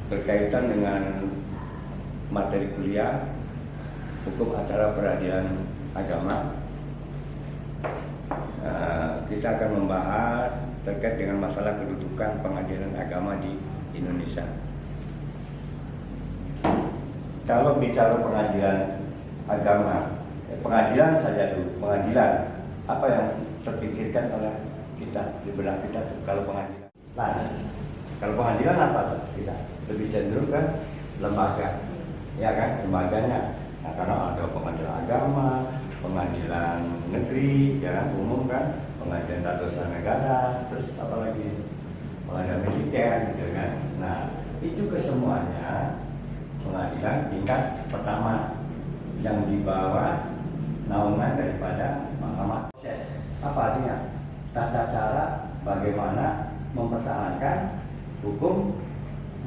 berkaitan dengan materi kuliah Hukum Acara Peradilan Agama. Kita akan membahas terkait dengan masalah kedudukan pengadilan agama di Indonesia. Kalau bicara pengadilan agama, pengadilan saja dulu, pengadilan, apa yang terpikirkan oleh kita di benak kita kalau pengadilan? Nah, kalau pengadilan apa kita lebih cenderung ke lembaga, ya kan, lembaganya. Nah, karena ada pengadilan agama, pengadilan negeri, ya kan, umum kan, pengadilan tata usaha negara, terus apalagi pengadilan militer, gitu kan. Nah, itu kesemuanya pengadilan tingkat pertama yang di bawah naungan daripada mahkamah. Proses apa artinya? Tata cara bagaimana mempertahankan hukum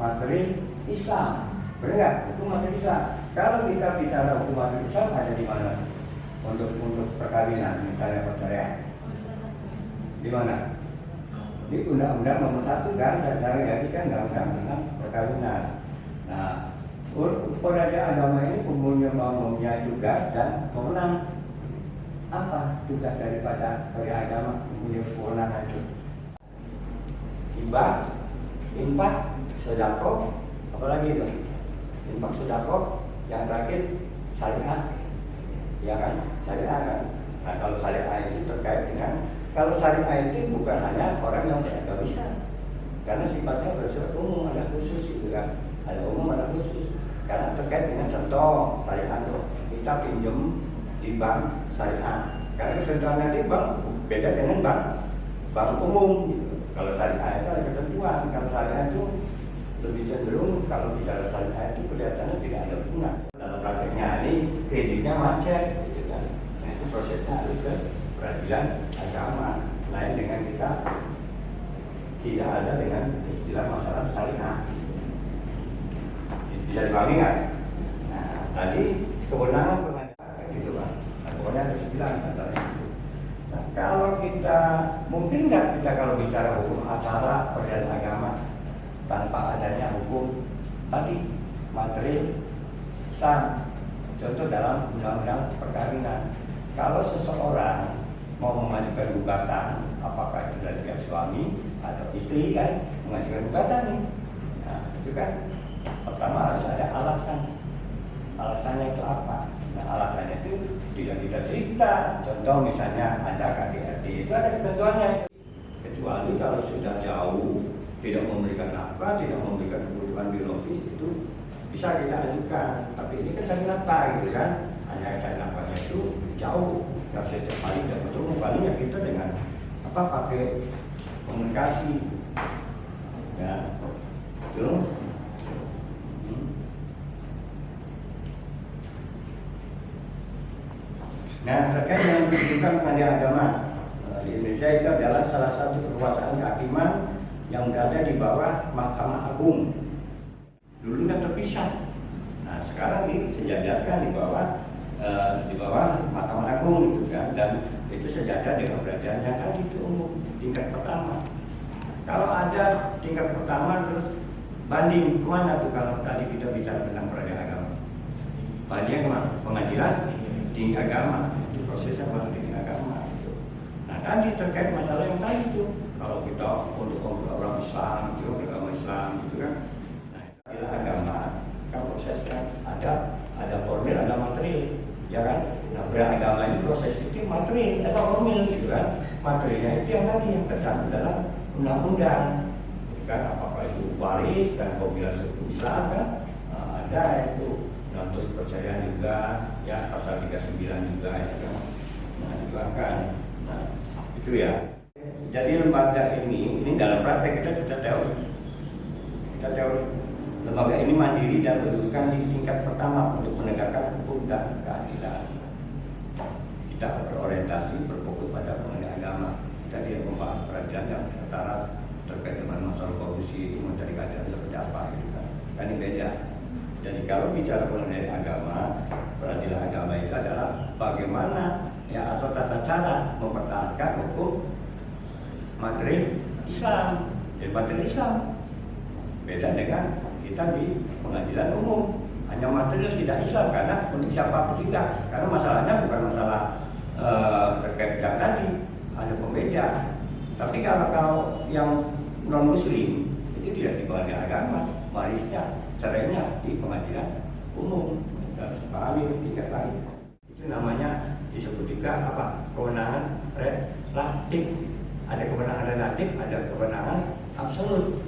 materi Islam. Benar, hukum materi Islam. Kalau kita bicara hukum materi Islam ada di mana? Untuk perkawinan, misalnya perceraian. Di mana? Di Undang-Undang Nomor 1 kan, sekarang jadi kan Undang-Undang tentang perkawinan. Nah, peradilan agama ini mempunyai tugas dan wewenang. Apa tugas daripada peradilan agama mempunyai kewenangan itu? Hibah, infak, sedekah, apalagi itu? Infak, sedekah, yang terakhir syariah, ya kan? Syariah kan. Nah, kalau syariah itu terkait dengan, kalau syariah itu bukan hanya orang yang tidak bisa, karena sifatnya bersifat umum, ada khusus itu kan, ada umum, ada khusus. Karena terkait dengan contoh syariah itu, kita pinjam di bank syariah. Karena ketentuannya di bank beda dengan bank umum gitu. Kalau syariah itu ada ketentuan, kalau syariah itu lebih cenderung, kalau bicara syariah itu kelihatannya tidak ada bunga. Dalam prakteknya ini kreditnya macet, gitu kan. Nah, itu prosesnya harus ke peradilan agama. Lain dengan kita tidak ada dengan istilah masalah syariah. Bisa dipahami nggak? Nah, tadi kewenangan pengadilan gitu kan. Nah, pokoknya ada 9 katanya. Nah, kalau kita mungkin nggak kita kalau bicara hukum acara peradilan agama tanpa adanya hukum tadi materi Islam, contoh dalam undang-undang perkawinan. Kalau seseorang mau mengajukan gugatan, apakah itu dari pihak suami atau istri kan mengajukan gugatan nih, nah itu kan pertama harus ada alasan. Alasannya itu apa? Nah, alasannya itu tidak kita cerita. Contoh misalnya ada KDRT, itu ada ketentuannya. Kecuali kalau sudah jauh, tidak memberikan nafkah, tidak memberikan kebutuhan biologis, itu bisa kita ajukan. Tapi ini kan cari nafkah gitu kan. Hanya cari nafkahnya itu jauh. Yang setiap kali tidak bertemu, paling ya kita dengan apa pakai komunikasi. Ya, terus. Nah, terkait dengan kedudukan pengadilan agama di Indonesia, itu adalah salah satu kekuasaan kehakiman yang berada di bawah Mahkamah Agung. Dulu kan terpisah. Nah, sekarang disejajarkan di bawah Mahkamah Agung itu kan, dan itu sejajar dengan peradilan yang tadi itu umum tingkat pertama. Kalau ada tingkat pertama terus banding kemana tuh kalau tadi kita bicara tentang peradilan agama? Bandingnya kemana? Pengadilan tinggi agama, itu prosesnya pengadilan tinggi agama itu. Nah, tadi terkait masalah yang tadi itu, kalau kita untuk orang Islam, itu agama Islam gitu kan. Nah, peradilan agama kan prosesnya ada formil, ada material, ya kan. Nah, beragama ini proses itu material atau formil gitu kan. Materialnya itu yang tadi yang tercantum dalam undang-undang, gitu kan. Apakah itu waris dan kombinasi hukum Islam kan, ada itu. Dan terus percaya juga, ya pasal 39 juga ya kan. Nah, juga kan. Nah, itu ya. Jadi lembaga ini dalam praktek kita sudah teori. Lembaga ini mandiri dan berkedudukan di tingkat pertama untuk menegakkan hukum dan keadilan. Kita berorientasi berfokus pada pengadilan agama. Kita tidak membahas peradilan yang secara terkait dengan masalah korupsi, mencari keadilan seperti apa gitu kan. Kan ini beda. Jadi kalau bicara pengadilan agama, peradilan agama itu adalah bagaimana ya atau tata cara mempertahankan hukum materi Islam. Jadi materi Islam Beda dengan kita di pengadilan umum, hanya material tidak Islam karena untuk siapapun juga. Karena masalahnya bukan masalah terkait yang tadi, ada pembeda. Tapi kalau yang non Muslim itu tidak di pengadilan agama, warisnya cerainya di pengadilan umum. Kita harus pahami tiga kali. Itu namanya disebut juga apa? Kewenangan relatif. Ada kewenangan relatif, ada kewenangan absolut.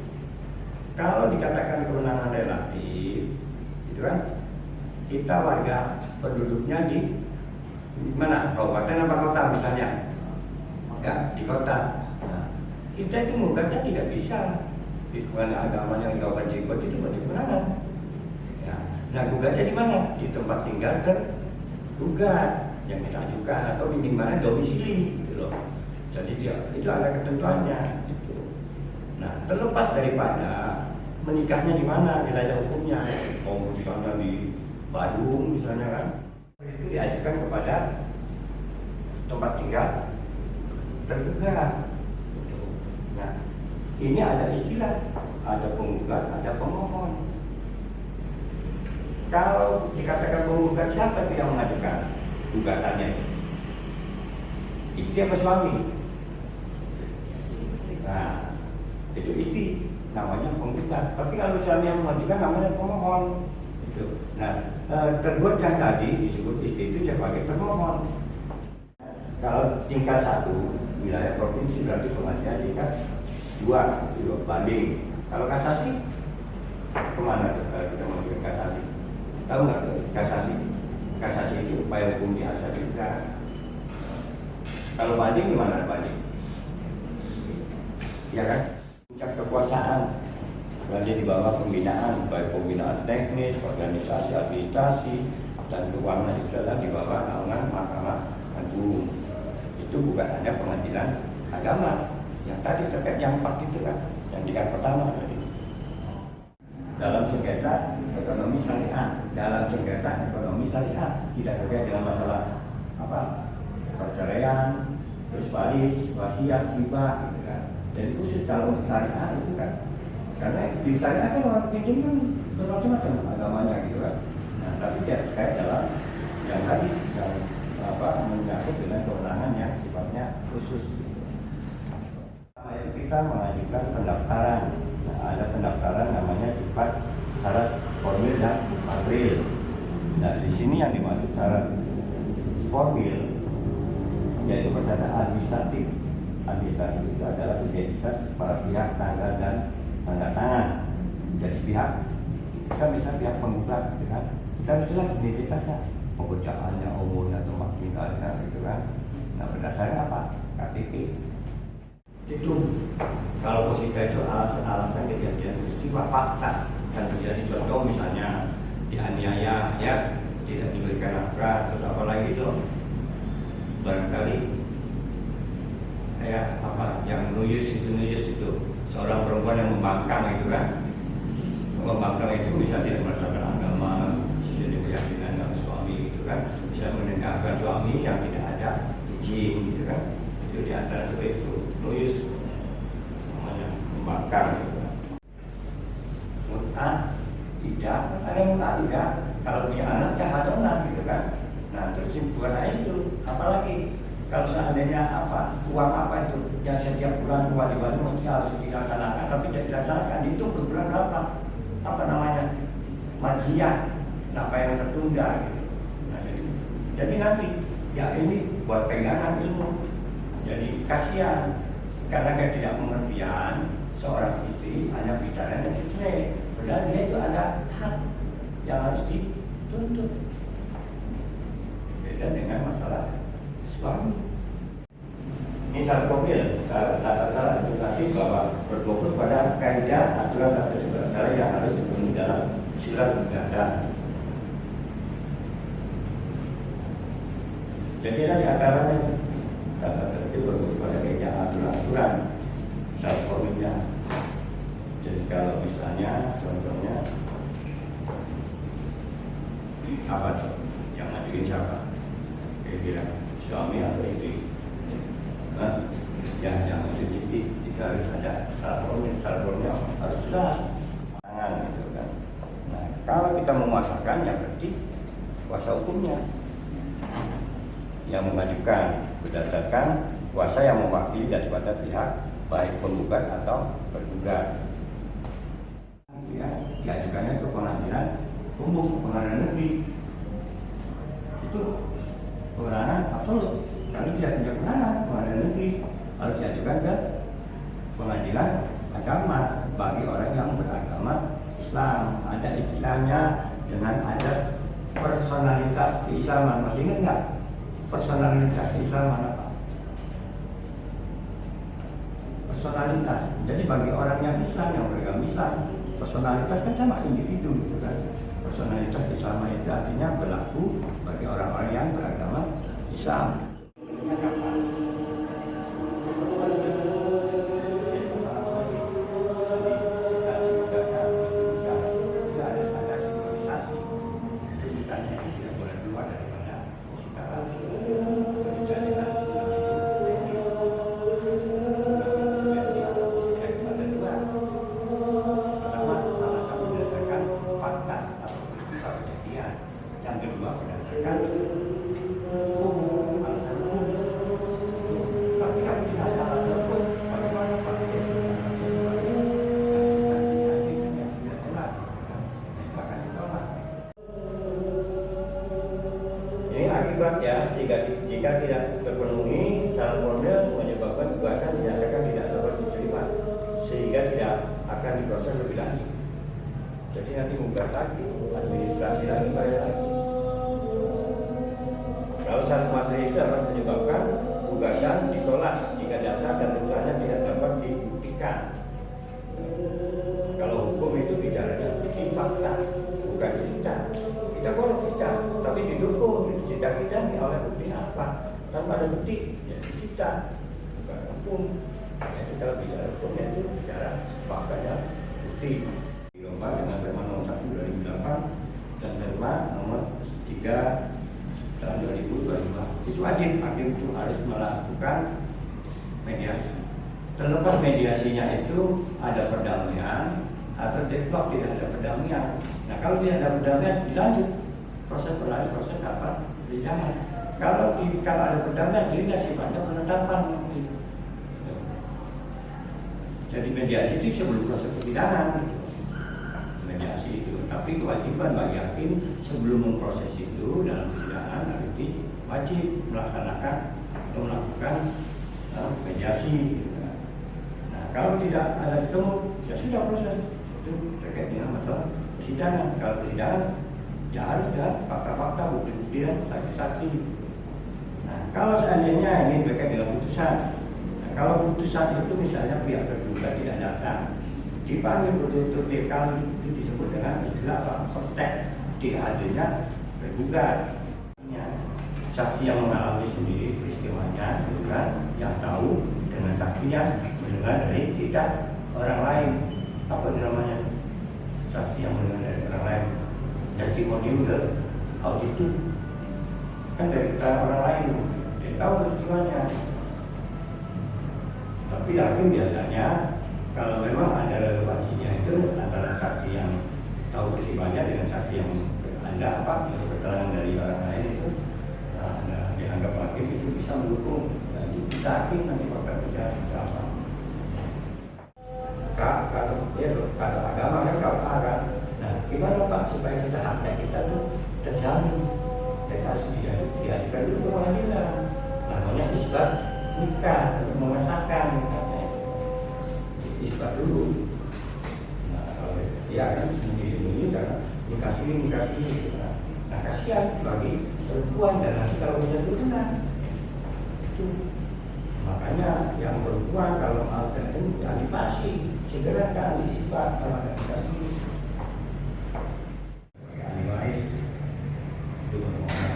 Kalau dikatakan kewenangan relatif, itu kan kita warga penduduknya di mana? Kabupaten apa kota misalnya? Ya, di kota. Nah, kita itu menggugatnya tidak bisa. Di kewenangan agamanya di Kabupaten Cirebon itu berkewenangan. Ya. Nah, gugatnya di mana? Di tempat tinggal tergugat yang kita ajukan atau minimalnya domisili, gitu loh. Jadi dia itu ada ketentuannya. Gitu. Nah, terlepas daripada menikahnya di mana, wilayah hukumnya, mau menikahnya di Bandung misalnya kan, itu diajukan kepada tempat tinggal tergugat. Nah, ini ada istilah, ada penggugat, ada pemohon. Kalau dikatakan penggugat, siapa itu yang mengajukan gugatannya? Istri apa suami? Nah, itu istri, namanya penggugat. Tapi kalau suami yang mengajukan namanya pemohon. Itu. Nah, tergugat yang tadi disebut istri itu sebagai termohon. Kalau tingkat 1 wilayah provinsi berarti pengadilan tingkat 2 banding. Kalau kasasi kemana tuh kalau kita mengajukan kasasi? Tahu nggak kasasi? Kasasi itu upaya hukum biasa juga. Kalau banding gimana banding? Ya kan? Puncak kekuasaan berada di bawah pembinaan, baik pembinaan teknis, organisasi, administrasi, dan keuangan itu adalah di bawah naungan Mahkamah Agung. Itu bukan hanya pengadilan agama. Yang tadi terkait yang 4 itu kan, yang tingkat pertama tadi. Dalam sengketa ekonomi syariah, tidak terkait dengan masalah apa perceraian, terus waris, wasiat, hibah, gitu kan. Jadi khusus kalau untuk syariah itu kan, karena di syariah kan orang pinjam kan bermacam-macam agamanya gitu kan. Nah, tapi tidak terkait dalam yang tadi yang apa menyangkut dengan kewenangan yang sifatnya khusus. Nah, itu kita mengajukan pendaftaran. Nah, ada pendaftaran namanya sifat syarat formil dan material. Nah, di sini yang dimaksud syarat formil yaitu persyarat administratif. Administratif itu adalah identitas para pihak tanggal dan tanda tangan. Jadi pihak kita bisa pihak penggugat, gitu kan? Kita harus jelas identitasnya, pekerjaannya, umurnya, tempat tinggalnya, gitu kan? Nah, berdasarkan apa? KTP. Itu kalau posisi itu alasan-alasan kejadian peristiwa fakta dan terjadi contoh misalnya dianiaya, ya tidak diberikan nafkah, terus apa lagi itu barangkali kayak apa yang nuyus itu seorang perempuan yang membangkang itu kan, membangkang itu bisa tidak merasakan agama sesuai dengan keyakinan dari suami gitu kan, bisa meninggalkan suami yang tidak ada izin gitu kan, itu di antara seperti itu nuyus namanya membangkang gitu kan. Mut'ah, idah, ada mut'ah idah, kalau punya anak ya ada anak gitu kan. Nah terus bukan itu, apalagi kalau seandainya apa uang apa itu yang setiap bulan kewajiban mesti harus dilaksanakan, tapi tidak dilaksanakan itu berbulan berapa? Apa namanya? Madhiyah, apa yang tertunda gitu. Nah, jadi nanti ya ini buat pegangan ilmu. Jadi kasihan karena ketidakmengertian seorang istri hanya bicara dan cerai, padahal dia itu ada hak yang harus dituntut. Beda dengan masalah suami. Ini syarat formil, tata cara administratif bahwa berfokus pada kaidah aturan tata cara yang harus dipenuhi dalam surat gugatan. Jadi ada di antaranya tata tertib berfokus pada kaidah aturan syarat formilnya. Jadi kalau misalnya contohnya apa tuh yang ngajuin siapa? Kira-kira suami atau istri? Nah, yang ngajuin istri jika harus ada syarat formil harus jelas Kalau kita memuasakan, ya berarti kuasa hukumnya yang mengajukan berdasarkan kuasa yang mewakili daripada pihak baik penggugat atau tergugat. Ya, diajukannya ke pengadilan umum, pengadilan negeri. Itu kewenangan absolut. Kalau tidak punya kewenangan, pengadilan negeri harus diajukan ke pengadilan agama bagi orang yang beragama Islam. Ada istilahnya dengan azas personalitas keislaman. Masih ingat nggak personalitas keislaman apa? Personalitas. Jadi bagi orang yang Islam, yang beragama Islam, personalitas kan sama individu, gitu kan? Personalitas Islam itu artinya berlaku bagi orang-orang yang beragama Islam. Akibatnya jika tidak terpenuhi syarat formil menyebabkan gugatan dinyatakan tidak dapat diterima sehingga tidak akan diproses lebih lanjut. Jadi nanti gugat lagi, administrasi lagi, bayar lagi. Kalau syarat materi itu dapat menyebabkan gugatan ditolak jika dasar dan tuntutannya tidak dapat dibuktikan. Kalau hukum itu bicaranya bukti fakta, bukan cerita. Kita boleh cerita, tapi didukung cerita kita oleh bukti apa? Tanpa ada bukti, ya cerita, bukan hukum. Itu kalau bicara hukum itu bicara fakta dan bukti. Dilomba dengan Perma nomor 1 2008 dan Perma nomor 3 tahun 2025. Itu wajib, hakim itu harus melakukan mediasi. Terlepas mediasinya itu ada perdamaian atau deadlock, tidak ada perdamaian. Nah, kalau tidak ada perdamaian, dilanjut proses apa? Persidangan. Kalau ada perdamaian, jadi tidak sifatnya penetapan. Jadi mediasi itu sebelum proses persidangan. Mediasi itu, tapi kewajiban bagi hakim sebelum memproses itu dalam persidangan harus wajib melaksanakan atau melakukan mediasi. Nah, kalau tidak ada ketemu, ya sudah proses itu terkait dengan masalah persidangan. Kalau persidangan, ya harus ada fakta-fakta, bukti-bukti dan saksi-saksi. Nah, kalau seandainya ini terkait dengan putusan, nah, kalau putusan itu misalnya pihak tergugat tidak datang, dipanggil betul-betul tiap kali, itu disebut dengan istilah apa? Kostek, tidak hadirnya tergugat. Saksi yang mengalami sendiri peristiwanya, itu kan, yang tahu dengan saksi yang mendengar dari cerita orang lain. Apa namanya? Saksi yang mendengar dari orang lain. Testimonium ke auditor kan dari keterangan orang lain, dia tahu peristiwanya. Tapi hakim biasanya kalau memang ada relevansinya itu antara saksi yang tahu peristiwanya dengan saksi yang Anda apa keterangan dari orang lain itu, nah, dianggap hakim itu bisa mendukung. Jadi kita hakim nanti fakta persidangan itu apa? Kata agama kan kalau kan. Nah, gimana Pak supaya kita haknya kita tuh terjamin? Kita harus diajukan dulu ke pengadilan. Namanya isbat nikah untuk mengesahkan nikahnya. Isbat dulu. Nah, kalau dia kan sembunyi-sembunyi karena nikah sini. Nah, kasihan bagi perempuan dan nanti kalau punya turunan itu. Makanya yang perempuan kalau mau itu antisipasi, segerakan diisbat kalau ada dikasih. Ahli waris itu bermohon.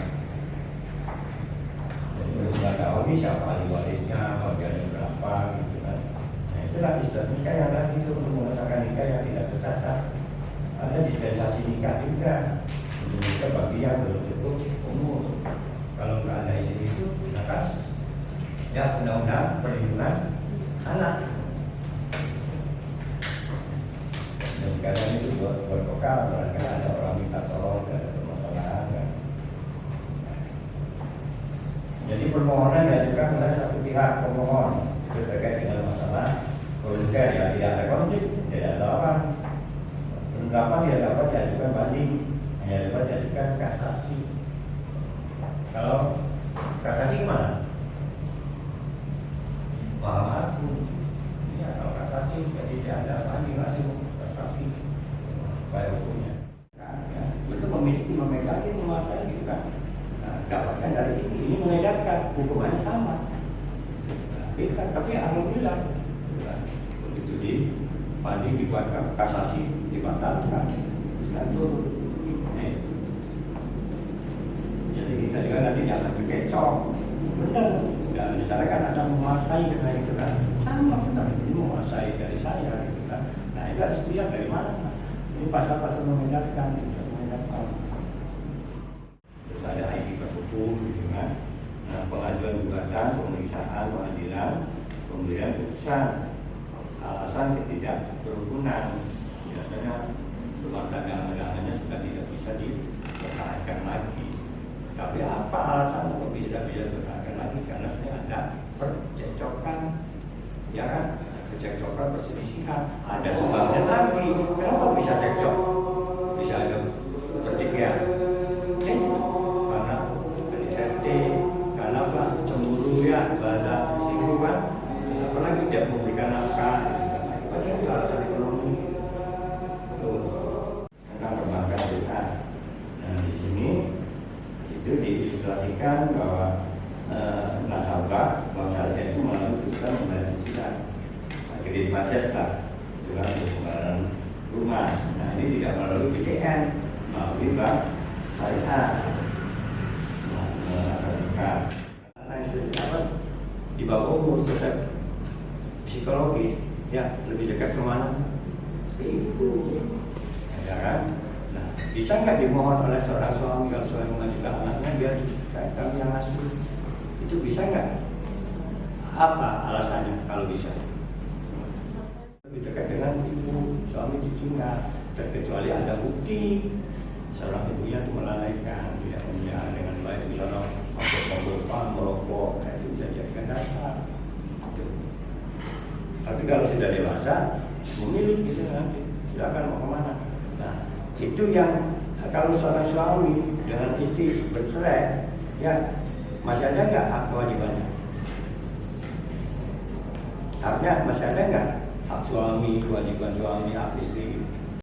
Jadi harus nggak tahu nih siapa ahli warisnya, bagiannya berapa, gitu kan. Nah, itulah isbat nikah yang tadi itu untuk mengesahkan nikah yang tidak tercatat. Ada dispensasi nikah juga. Nikah bagi yang belum cukup umur. Kalau nggak ada izin itu, bisa kasus. Ya, undang-undang perlindungan anak. Dan kalian itu buat lokal, barangkali ada orang minta tolong, ada permasalahan kan. Jadi permohonan diajukan oleh satu pihak pemohon itu terkait dengan masalah konflik, ya tidak ada konflik, tidak ada lawan. Pendapat tidak dapat diajukan banding, hanya dapat diajukan kasasi. Kalau kasasi mana? Mahkamah Agung. Ya, kalau kasasi jadi tidak ada banding langsung kasasi. Upaya hukumnya. Nah, ya, itu memiliki, memegang, menguasai gitu kan. Nah, dapatkan dari ini mengedarkan hukumannya sama. Nah, tapi alhamdulillah, begitu di banding dibuatkan kasasi dibatalkan. Satu. Jadi kita juga nanti jangan terkecoh. Benar. Dan di sana kan ada menguasai dengan itu kan. Sama benar. Ini menguasai dari saya gitu kan. Nah itu harus dilihat dari mana. Ini pasal-pasal mengedarkan, mengedarkan. Terus ada ID hukum gitu kan. Nah, pengajuan gugatan, pemeriksaan pengadilan, pemberian putusan, alasan ketidak berukunan. Biasanya rumah tangga-tangganya sudah tidak bisa dipertahankan lagi. Tapi apa alasan untuk tidak bisa dipertahankan lagi? Karena saya ada percekcokan, ya kan? Percekcokan, perselisihan. Ada sebabnya lagi. Kenapa bisa cekcok? Bisa ada pertikaian. Ya itu karena KDRT, karena apa? Cemburu ya, bahasa singgung kan. Terus apa lagi? Tidak memberikan nafkah. Itu alasan ekonomi. Tuh, tentang perbankan kita. Nah di sini itu diilustrasikan bahwa nasabah bank syariah itu melalui putusan membayar cicilan kredit macet lah dengan pembayaran rumah. Nah ini tidak melalui BTN, melalui bank syariah. Analisis apa di bawah umur secara psikologis ya lebih dekat kemana? Itu ya kan? Nah, bisa nggak dimohon oleh seorang suami kalau suami mengajukan anaknya biar kami yang asuh? Itu bisa nggak? Apa alasannya kalau bisa? Lebih dekat dengan ibu, suami cucu nggak, terkecuali ada bukti seorang ibunya itu melalaikan, tidak memelihara dengan baik, misalnya mabuk-mabukan, merokok, nah itu bisa jadikan dasar. Tapi kalau sudah dewasa, memilih gitu nanti, silakan mau kemana. Nah, itu yang kalau seorang suami dengan istri bercerai, ya masih ada nggak hak kewajibannya? Haknya masih ada nggak? Hak suami, kewajiban suami, hak istri.